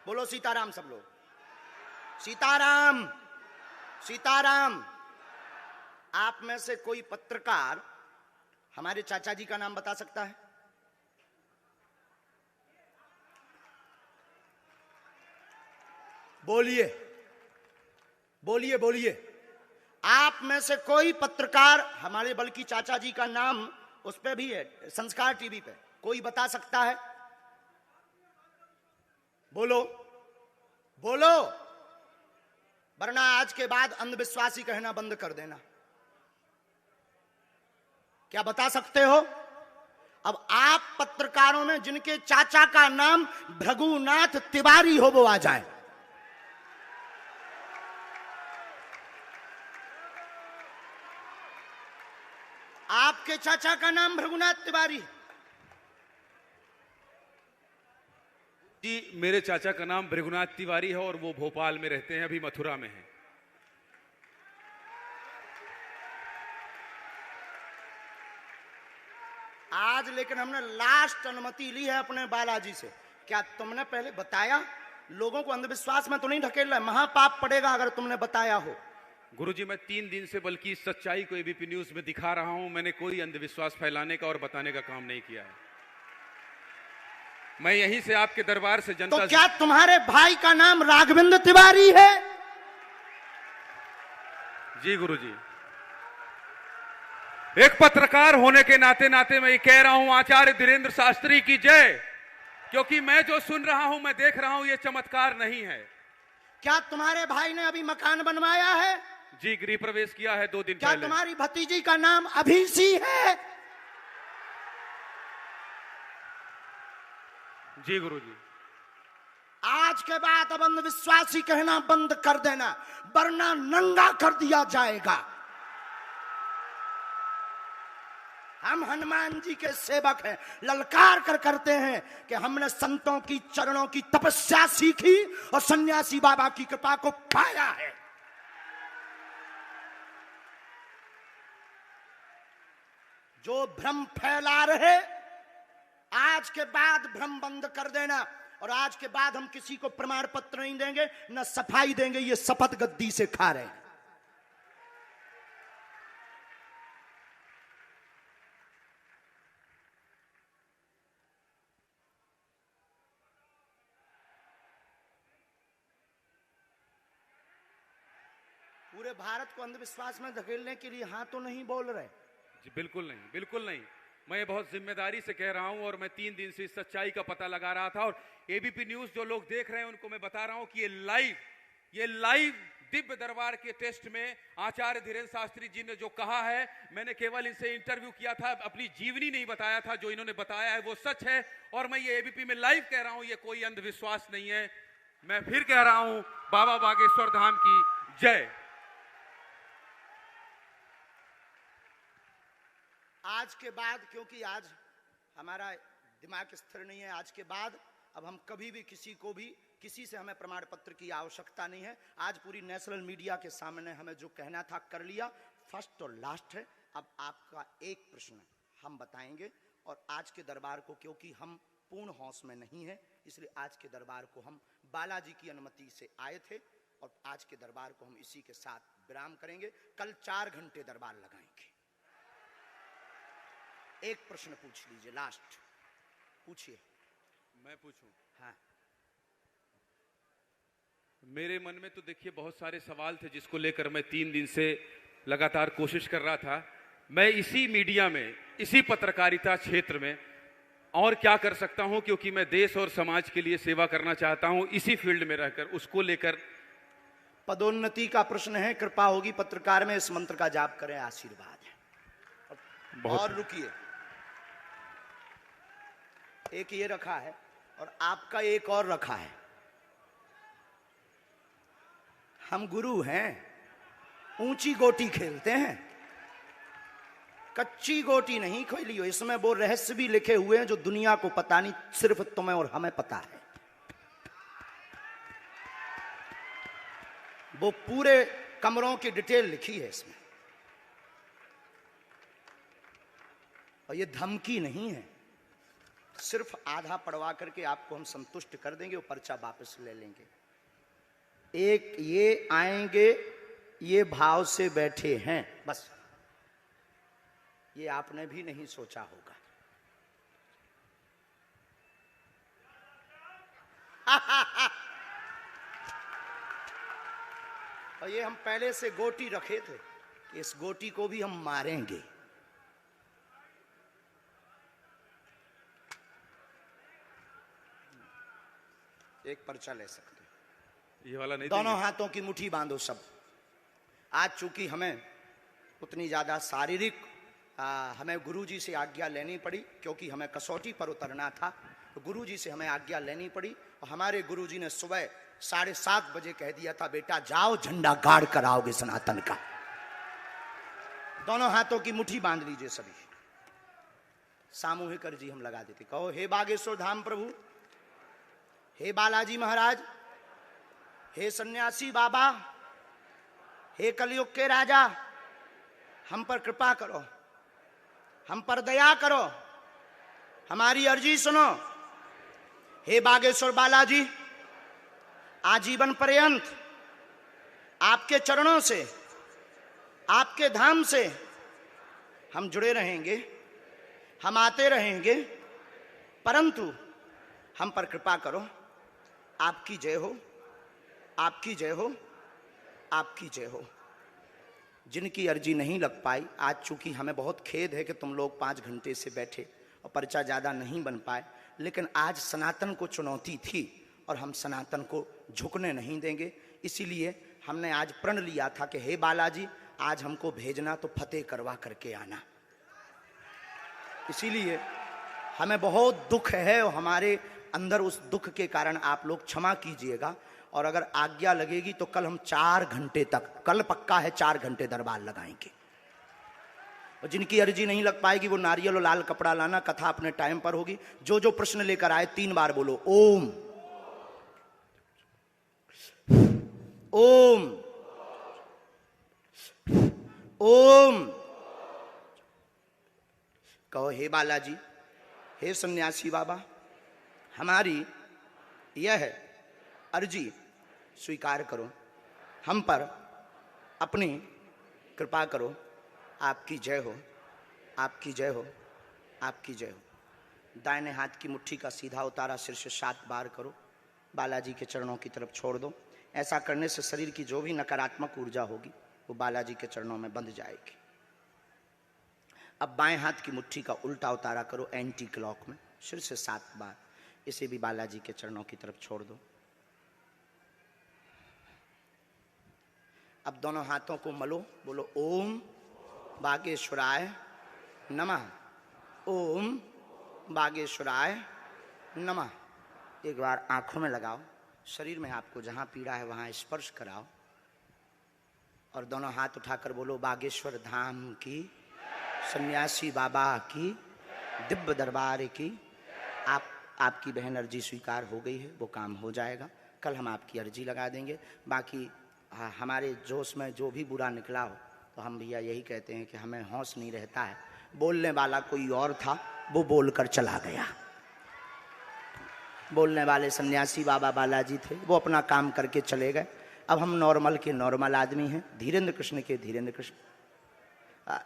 बोलो सीताराम सब लोग। सीताराम सीताराम। आप में से कोई पत्रकार हमारे चाचा जी का नाम बता सकता है? बोलिए बोलिए बोलिए। आप में से कोई पत्रकार हमारे बल्कि चाचा जी का नाम उस पे भी है, संस्कार टीवी पे, कोई बता सकता है? बोलो बोलो, वरना आज के बाद अंधविश्वासी कहना बंद कर देना। क्या बता सकते हो? अब आप पत्रकारों में जिनके चाचा का नाम भृगुनाथ तिवारी हो वो आ जाए। आपके चाचा का नाम भृगुनाथ तिवारी? जी, मेरे चाचा का नाम भृगुनाथ तिवारी है और वो भोपाल में रहते हैं, अभी मथुरा में हैं। आज लेकिन हमने लास्ट अनुमति ली है अपने बालाजी से। क्या तुमने पहले बताया? लोगों को अंधविश्वास में तो नहीं ढकेल रहा, महापाप पड़ेगा अगर तुमने बताया हो। गुरुजी, मैं 3 दिन से बल्कि इस सच्चाई को एबीपी न्यूज में दिखा रहा हूं। मैंने कोई अंधविश्वास फैलाने का और बताने का काम नहीं किया है। मैं यहीं से आपके दरबार से जनता तो क्या तुम्हारे भाई का नाम राघवेंद्र तिवारी है? जी गुरुजी, एक पत्रकार होने के नाते नाते मैं ये कह रहा हूं, आचार्य धीरेन्द्र शास्त्री की जय। क्योंकि मैं जो सुन रहा हूं, मैं देख रहा हूं, ये चमत्कार नहीं है। क्या तुम्हारे भाई ने अभी मकान बनवाया है? जी, गृह प्रवेश किया है 2 दिन क्या पहले। तुम्हारी भतीजी का नाम अभिषी है? जी गुरुजी। आज के बाद अब अंधविश्वासी कहना बंद कर देना, वरना नंगा कर दिया जाएगा। हम हनुमान जी के सेवक हैं, ललकार कर करते हैं कि हमने संतों की चरणों की तपस्या सीखी और सन्यासी बाबा की कृपा को पाया है। जो भ्रम फैला रहे, आज के बाद भ्रम बंद कर देना। और आज के बाद हम किसी को प्रमाण पत्र नहीं देंगे, न सफाई देंगे, ये शपथ गद्दी से खा रहे हैं। पूरे भारत को अंधविश्वास में धकेलने के लिए हाँ तो नहीं बोल रहे। जी बिल्कुल नहीं, बिल्कुल नहीं। मैं ये बहुत जिम्मेदारी से कह रहा हूं और मैं 3 दिन से इस सच्चाई का पता लगा रहा था। और एबीपी न्यूज जो लोग देख रहे हैं उनको मैं बता रहा हूं कि ये लाइव दिव्य दरबार के टेस्ट में आचार्य धीरेन्द्र शास्त्री जी ने जो कहा है, मैंने केवल इनसे इंटरव्यू किया था, अपनी जीवनी नहीं बताया था। जो इन्होंने बताया है वो सच है और मैं ये एबीपी में लाइव कह रहा हूं, ये कोई अंधविश्वास नहीं है। मैं फिर कह रहा हूं, बाबा बागेश्वर धाम की जय। आज के बाद, क्योंकि आज हमारा दिमाग स्थिर नहीं है, आज के बाद अब हम कभी भी किसी से हमें प्रमाण पत्र की आवश्यकता नहीं है। आज पूरी नेशनल मीडिया के सामने हमें जो कहना था कर लिया, फर्स्ट और लास्ट है। अब आपका एक प्रश्न हम बताएंगे और आज के दरबार को, क्योंकि हम पूर्ण होश में नहीं है, इसलिए आज के दरबार को हम बालाजी की अनुमति से आए थे और आज के दरबार को हम इसी के साथ विराम करेंगे। कल 4 घंटे दरबार लगाएंगे। एक प्रश्न पूछ लीजिए, लास्ट पूछिए। मैं पूछूं? हाँ। मेरे मन में तो देखिए बहुत सारे सवाल थे जिसको लेकर मैं 3 दिन से लगातार कोशिश कर रहा था। मैं इसी मीडिया में, इसी पत्रकारिता क्षेत्र में और क्या कर सकता हूं, क्योंकि मैं देश और समाज के लिए सेवा करना चाहता हूं इसी फील्ड में रहकर। उसको लेकर पदोन्नति का प्रश्न है, कृपा होगी पत्रकार में इस मंत्र का जाप करें, आशीर्वाद है। और रुकिए, एक ये रखा है और आपका एक और रखा है। हम गुरु हैं, ऊंची गोटी खेलते हैं, कच्ची गोटी नहीं खेली हो। इसमें वो रहस्य भी लिखे हुए हैं जो दुनिया को पता नहीं, सिर्फ तुम्हें और हमें पता है। वो पूरे कमरों की डिटेल लिखी है इसमें। और ये धमकी नहीं है, सिर्फ आधा पढ़वा करके आपको हम संतुष्ट कर देंगे, वो पर्चा वापस ले लेंगे। एक ये आएंगे, ये भाव से बैठे हैं, बस ये आपने भी नहीं सोचा होगा। और ये हम पहले से गोटी रखे थे, इस गोटी को भी हम मारेंगे। एक पर्चा ले सकते हैं, ये वाला नहीं दोनों देंगे? हाथों की मुट्ठी बांधो सब। आज चूंकि हमें उतनी ज्यादा शारीरिक हमें गुरुजी से आज्ञा लेनी पड़ी, क्योंकि हमें कसौटी पर उतरना था, तो गुरुजी से हमें आज्ञा लेनी पड़ी। और हमारे गुरुजी ने सुबह 7:30 बजे कह दिया था, बेटा जाओ झंडा गाड़ कर आओगे सनातन का। दोनों हाथों की मुट्ठी बांध लीजिए सभी। सामूहिक अर्जी हम लगा देते। कहो, हे बागेश्वर धाम प्रभु, हे बालाजी महाराज, हे सन्यासी बाबा, हे कलयुग के राजा, हम पर कृपा करो, हम पर दया करो, हमारी अर्जी सुनो। हे बागेश्वर बालाजी, आजीवन पर्यंत आपके चरणों से, आपके धाम से हम जुड़े रहेंगे, हम आते रहेंगे, परंतु हम पर कृपा करो। आपकी जय हो, आपकी जय हो, आपकी जय हो। जिनकी अर्जी नहीं लग पाई, आज चूंकि हमें बहुत खेद है कि तुम लोग 5 घंटे से बैठे और पर्चा ज़्यादा नहीं बन पाए, लेकिन आज सनातन को चुनौती थी और हम सनातन को झुकने नहीं देंगे। इसीलिए हमने आज प्रण लिया था कि हे बालाजी, आज हमको भेजना तो फतेह करवा करके आना। इसीलिए हमें बहुत दुख है और हमारे अंदर उस दुख के कारण आप लोग क्षमा कीजिएगा। और अगर आज्ञा लगेगी तो कल हम 4 घंटे तक, कल पक्का है 4 घंटे दरबार लगाएंगे। और जिनकी अर्जी नहीं लग पाएगी वो नारियल और लाल कपड़ा लाना, कथा अपने टाइम पर होगी। जो जो प्रश्न लेकर आए 3 बार बोलो ओम, ओम, ओम। कहो, हे बालाजी, हे सन्यासी बाबा, हमारी यह अर्जी स्वीकार करो, हम पर अपनी कृपा करो। आपकी जय हो, आपकी जय हो, आपकी जय हो। दाहिने हाथ की मुट्ठी का सीधा उतारा सिर से 7 बार करो, बालाजी के चरणों की तरफ छोड़ दो। ऐसा करने से शरीर की जो भी नकारात्मक ऊर्जा होगी वो बालाजी के चरणों में बंध जाएगी। अब बाएं हाथ की मुट्ठी का उल्टा उतारा करो एंटी क्लॉक में, सिर से 7 बार। इसे भी बालाजी के चरणों की तरफ छोड़ दो। अब दोनों हाथों को मलो, बोलो ओम बागेश्वराय नमः, ओम बागेश्वराय नमः। एक बार आंखों में लगाओ, शरीर में आपको जहां पीड़ा है वहां स्पर्श कराओ और दोनों हाथ उठाकर बोलो बागेश्वर धाम की, सन्यासी बाबा की, दिव्य दरबार की। आपकी बहन अर्जी स्वीकार हो गई है, वो काम हो जाएगा। कल हम आपकी अर्जी लगा देंगे। बाकी हमारे जोश में जो भी बुरा निकला हो तो हम भैया यही कहते हैं कि हमें होश नहीं रहता है। बोलने वाला कोई और था, वो बोलकर चला गया। बोलने वाले सन्यासी बाबा बालाजी थे, वो अपना काम करके चले गए। अब हम नॉर्मल के नॉर्मल आदमी हैं, धीरेन्द्र कृष्ण के धीरेन्द्र कृष्ण।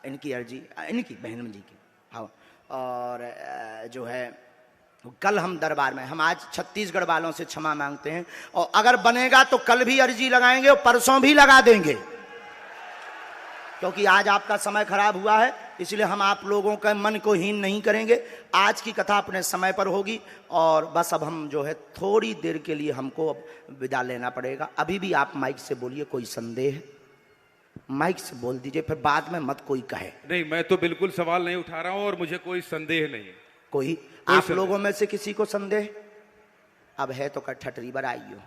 इनकी अर्जी, इनकी बहन जी की, हाँ। और जो है कल हम दरबार में, हम आज छत्तीसगढ़ वालों से क्षमा मांगते हैं और अगर बनेगा तो कल भी अर्जी लगाएंगे और परसों भी लगा देंगे, क्योंकि आज आपका समय खराब हुआ है। इसलिए हम आप लोगों के मन को हीन नहीं करेंगे। आज की कथा अपने समय पर होगी और बस अब हम जो है थोड़ी देर के लिए हमको अब विदा लेना पड़ेगा। अभी भी आप माइक से बोलिए, कोई संदेह माइक से बोल दीजिए, फिर बाद में मत कोई कहे। नहीं, मैं तो बिल्कुल सवाल नहीं उठा रहा हूं और मुझे कोई संदेह नहीं है। कोई आप लोगों में से किसी को संदेह अब है तो ठटरी बराइयो।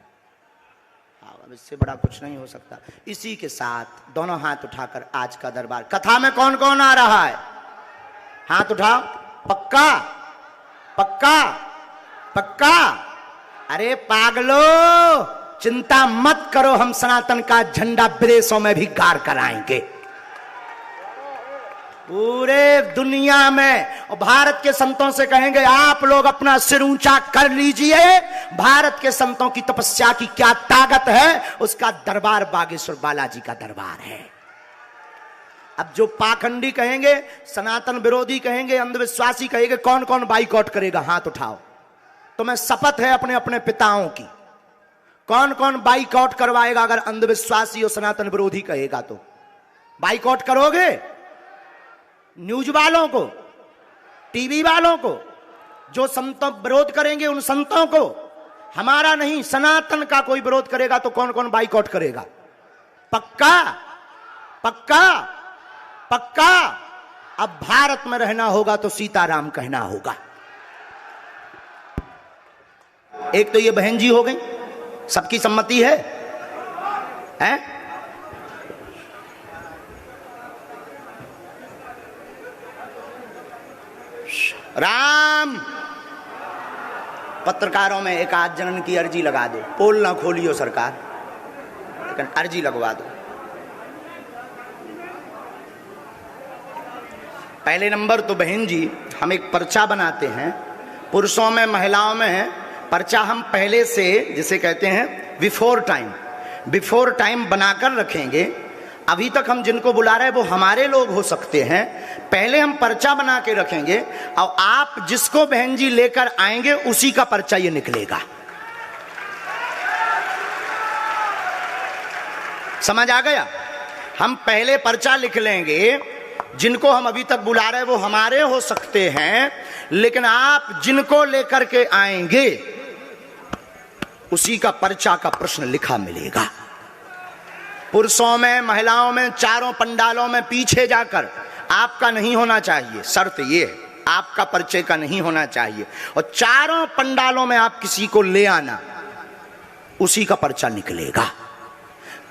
अब इससे बड़ा कुछ नहीं हो सकता। इसी के साथ दोनों हाथ उठाकर आज का दरबार, कथा में कौन कौन आ रहा है हाथ उठाओ। पक्का पक्का पक्का? अरे पागलो, चिंता मत करो, हम सनातन का झंडा विदेशों में भी गाड़ कर आएंगे। पूरे दुनिया में। और भारत के संतों से कहेंगे आप लोग अपना सिर ऊंचा कर लीजिए, भारत के संतों की तपस्या की क्या ताकत है, उसका दरबार बागेश्वर बालाजी का दरबार है। अब जो पाखंडी कहेंगे, सनातन विरोधी कहेंगे, अंधविश्वासी कहेंगे, कौन कौन बाइकआउट करेगा, हाथ उठाओ। तो मैं शपथ है अपने अपने पिताओं की, कौन कौन बाइकआउट करवाएगा अगर अंधविश्वासी और सनातन विरोधी कहेगा तो? बाइकआउट करोगे? न्यूज वालों को, टीवी वालों को, जो संतों विरोध करेंगे उन संतों को, हमारा नहीं सनातन का कोई विरोध करेगा तो कौन कौन बाइकआउट करेगा? पक्का पक्का पक्का। अब भारत में रहना होगा तो सीताराम कहना होगा। एक तो ये बहन जी हो गई, सबकी सम्मति है, हैं? राम, पत्रकारों में एक आध जनन की अर्जी लगा दो, पोल ना खोलियो सरकार, लेकिन अर्जी लगवा दो। पहले नंबर तो बहन जी, हम एक पर्चा बनाते हैं, पुरुषों में महिलाओं में है पर्चा, हम पहले से जिसे कहते हैं बिफोर टाइम बनाकर रखेंगे। अभी तक हम जिनको बुला रहे हैं वो हमारे लोग हो सकते हैं, पहले हम पर्चा बना के रखेंगे और आप जिसको बहन जी लेकर आएंगे उसी का पर्चा ये निकलेगा। समझ आ गया? हम पहले पर्चा लिख लेंगे, जिनको हम अभी तक बुला रहे हैं वो हमारे हो सकते हैं, लेकिन आप जिनको लेकर के आएंगे उसी का पर्चा का प्रश्न लिखा मिलेगा। पुरुषों में महिलाओं में चारों पंडालों में पीछे जाकर आपका नहीं होना चाहिए, शर्त ये है आपका परिचय का नहीं होना चाहिए, और चारों पंडालों में आप किसी को ले आना, उसी का पर्चा निकलेगा।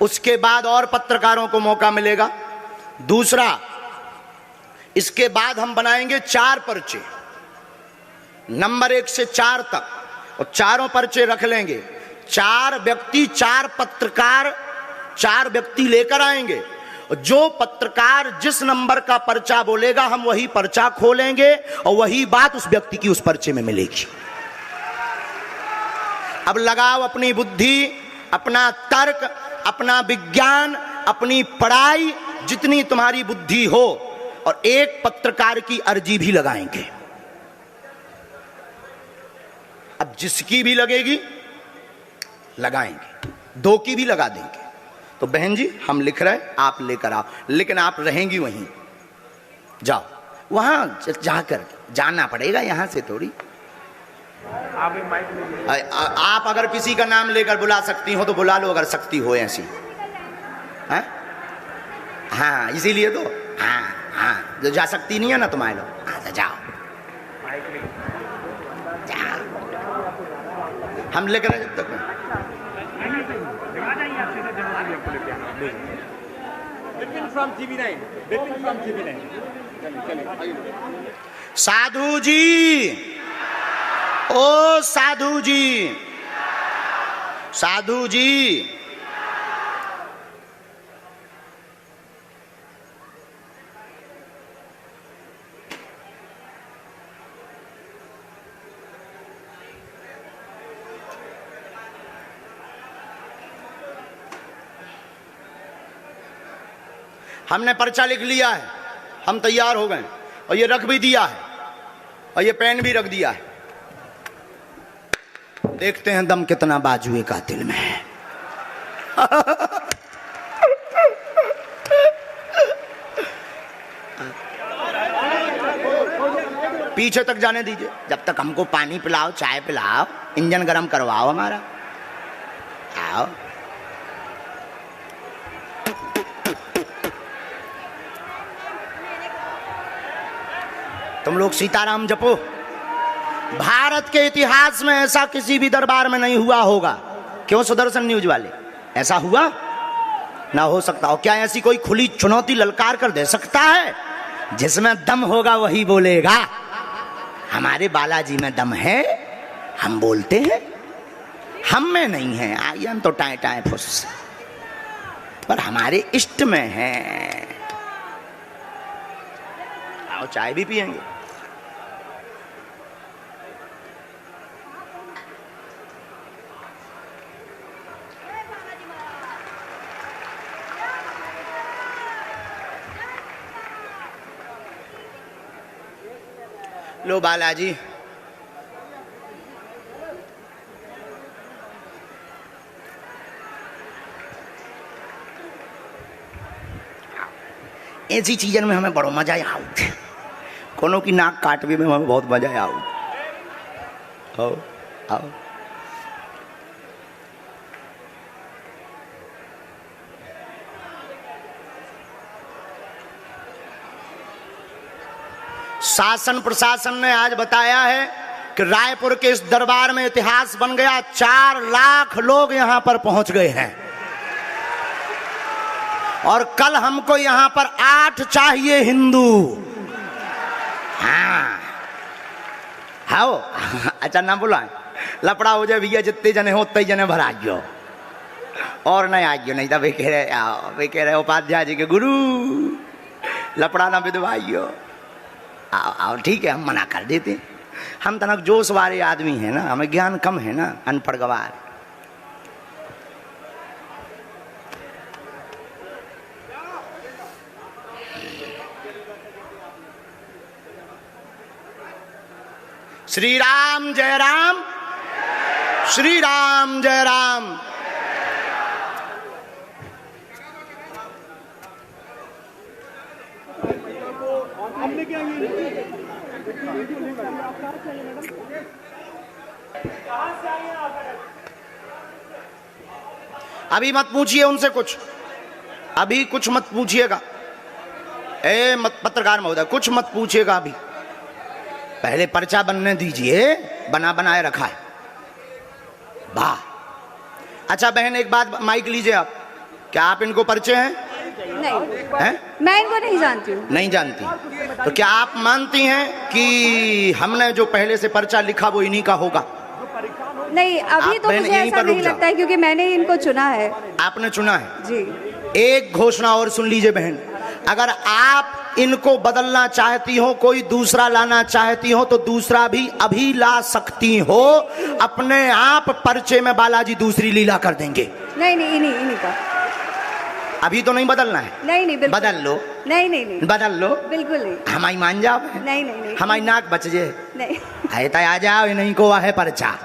उसके बाद और पत्रकारों को मौका मिलेगा। दूसरा, इसके बाद हम बनाएंगे 4 पर्चे, नंबर 1 से 4 तक, और चारों पर्चे रख लेंगे। 4 व्यक्ति 4 पत्रकार 4 व्यक्ति लेकर आएंगे, और जो पत्रकार जिस नंबर का पर्चा बोलेगा हम वही पर्चा खोलेंगे और वही बात उस व्यक्ति की उस पर्चे में मिलेगी। अब लगाओ अपनी बुद्धि, अपना तर्क, अपना विज्ञान, अपनी पढ़ाई, जितनी तुम्हारी बुद्धि हो, और एक पत्रकार की अर्जी भी लगाएंगे। अब जिसकी भी लगेगी लगाएंगे, 2 की भी लगा देंगे। तो बहन जी हम लिख रहे हैं, आप लेकर आओ, लेकिन आप रहेंगी वहीं, जाओ वहां जाकर जाना पड़ेगा, यहां से थोड़ी। आप अगर किसी का नाम लेकर बुला सकती हो तो बुला लो, अगर सकती हो ऐसी। हाँ इसीलिए तो, हाँ जो जा सकती नहीं है ना तुम्हारे लोग, हाँ तो जाओ, हम लेकर आए जब तक। साधु जी, ओ साधु जी, साधु जी, हमने पर्चा लिख लिया है, हम तैयार हो गए, और ये रख भी दिया है, और ये पेन भी रख दिया है। देखते हैं दम कितना बाजुए कातिल में है। पीछे तक जाने दीजिए, जब तक हमको पानी पिलाओ, चाय पिलाओ, इंजन गर्म करवाओ हमारा। आओ, तुम लोग सीताराम जपो। भारत के इतिहास में ऐसा किसी भी दरबार में नहीं हुआ होगा। क्यों सुदर्शन न्यूज वाले, ऐसा हुआ ना हो सकता। और क्या ऐसी कोई खुली चुनौती ललकार कर दे सकता है? जिसमें दम होगा वही बोलेगा। हमारे बालाजी में दम है, हम बोलते हैं, हम में नहीं है। आई हम तो टाए टाए फुस, पर हमारे इष्ट में है। और चाय भी पिएंगे। लो बालाजी, ऐसी चीजन में हमें बड़ो मजा आउ, कोनो की नाक काटवे में हमें बहुत मजा आउ। आओ आओ, शासन प्रशासन ने आज बताया है कि रायपुर के इस दरबार में इतिहास बन गया। 4 लाख लोग यहां पर पहुंच गए हैं और कल हमको यहां पर 8 चाहिए हिंदू। हाँ हाँ, अच्छा ना बोला लपड़ा हो जाए भैया, जितने जने हो उतने जने भरा गयो और नहीं आ गयो, नहीं तो वे कह रहे उपाध्याय जी के गुरु लपड़ा ना विधवाइयो। आओ आओ, ठीक है, हम मना कर देते। हम तनक जोश वाले आदमी हैं ना, हमें ज्ञान कम है ना, अनपढ़ गवार। श्री राम जय राम, श्री राम जय राम। अभी मत पूछिए उनसे कुछ, अभी कुछ मत पूछिएगा। ए मत पत्रकार महोदय, कुछ मत पूछिएगा अभी, पहले पर्चा बनने दीजिए, बना बनाए रखा है। वाह, अच्छा बहन एक बात माइक लीजिए आप, क्या आप इनको परिचय हैं? नहीं हैं? मैं इनको नहीं जानती हूँ। नहीं जानती, तो क्या आप मानती हैं कि हमने जो पहले से पर्चा लिखा वो इन्हीं का होगा? नहीं, अभी तो मुझे ऐसा नहीं लगता है क्योंकि मैंने इनको चुना है। आपने चुना है जी। एक घोषणा और सुन लीजिए बहन, अगर आप इनको बदलना चाहती हो, कोई दूसरा लाना चाहती हो तो दूसरा भी अभी ला सकती हो। अपने आप पर्चे में बालाजी दूसरी लीला कर देंगे। नहीं नहीं, इन्हीं का। अभी तो नहीं बदलना है? नहीं नहीं, बिल्कुल बदल लो। नहीं नहीं नहीं, बदल लो, बिल्कुल नहीं। हमारी मान जाओ। नहीं नहीं नहीं, हमारी नाक बच जाए। नहीं, आए तो आ जाओ, इन्हीं को है पर्चा,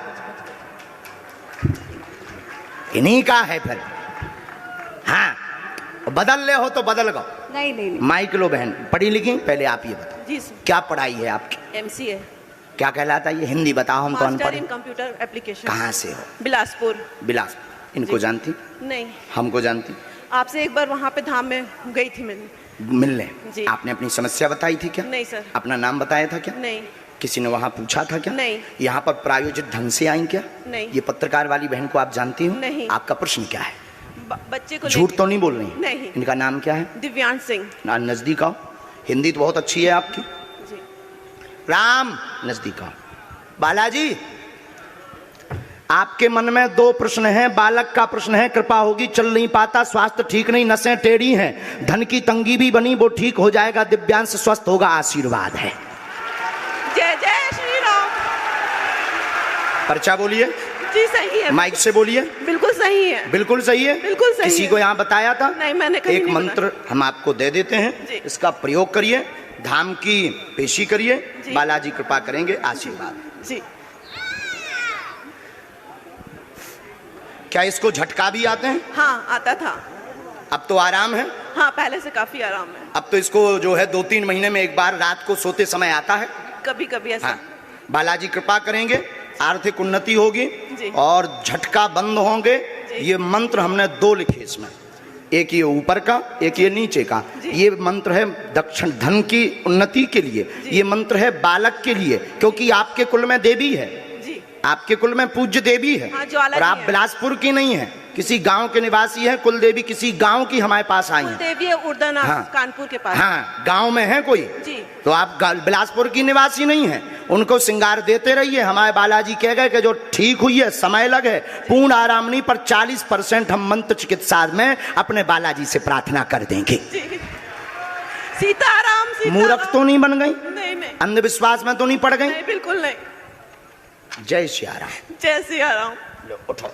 इन्हीं का है फिर। हाँ, बदल ले हो तो बदल गो। नहीं नहीं नहीं। माइक लो बहन, पढ़ी लिखी? पहले आप ये बताओ जी सर। क्या पढ़ाई है आपकी? MCA। क्या कहलाता है ये? हिंदी बताओ, हम तो मास्टर अनपढ़ इन हैं। Computer application. कहाँ से हो? बिलासपुर। बिलासपुर। इनको जी। जानती? नहीं, हमको जानती? आपसे एक बार वहाँ पे धाम में गई थी मैंने। मिलने जी। आपने अपनी समस्या बताई थी क्या? नहीं सर। अपना नाम बताया था क्या? नहीं। किसी ने वहाँ पूछा था क्या? नहीं। यहाँ पर प्रायोजित ढंग से आई क्या? नहीं। ये पत्रकार वाली बहन को आप जानती हो? नहीं। आपका प्रश्न क्या है? बच्चे को झूठ तो नहीं बोल रही? नहीं। इनका नाम क्या है? दिव्यांश सिंह। नजदीक आओ, हिंदी तो बहुत अच्छी है आपकी। जी। राम, नजदीक आओ। बालाजी, आपके मन में 2 प्रश्न हैं। बालक का प्रश्न है, कृपा होगी, चल नहीं पाता, स्वास्थ्य ठीक नहीं, नसें टेढ़ी हैं, धन की तंगी भी बनी, वो ठीक हो जाएगा, दिव्यांश स्वस्थ होगा, आशीर्वाद है। जय जय श्री राम। पर्चा बोलिए। जी सही है। माइक से बोलिए। बिल्कुल सही है। बिल्कुल सही है। बिल्कुल सही किसी है। को यहाँ बताया था? नहीं, मैंने कहीं एक नहीं मंत्र हम आपको दे देते हैं, जी। इसका प्रयोग करिए, धाम की पेशी करिए, जी। बालाजी कृपा करेंगे, आशीर्वाद। जी। क्या इसको झटका भी आते हैं? हाँ, आता था। अब तो आराम है? हाँ, पहले से काफी आराम है। अब तो इसको जो है 2-3 महीने में एक बार रात को सोते समय आता है। कभी कभी ऐसा। हाँ, बालाजी कृपा करेंगे, आर्थिक उन्नति होगी जी। और झटका बंद होंगे। जी। ये मंत्र हमने 2 लिखे इसमें, एक ये ऊपर का, एक ये नीचे का। जी। ये मंत्र है दक्षिण धन की उन्नति के लिए, ये मंत्र है बालक के लिए, क्योंकि आपके कुल में देवी है, जी। आपके कुल में पूज्य देवी है। हाँ, ज्वाला और जी आप हैं। बिलासपुर की नहीं है, किसी गांव के निवासी है। कुल देवी किसी गांव की हमारे पास आई है। देवी उर्दना हाँ। कानपुर के पास। हाँ, गांव में है कोई। जी। तो आप बिलासपुर की निवासी नहीं है, उनको श्रृंगार देते रहिए। हमारे बालाजी कह गए कि जो ठीक हुई है, समय लगे, पूर्ण आराम नहीं पर 40% हम मंत्र चिकित्सा में अपने बालाजी से प्रार्थना कर देंगे। सीताराम सीताराम। मूर्ख तो नहीं बन गई? नहीं नहीं अंधविश्वास में तो नहीं पड़ गई? नहीं, बिल्कुल नहीं। जय सिया राम। जय सिया राम। लो उठो।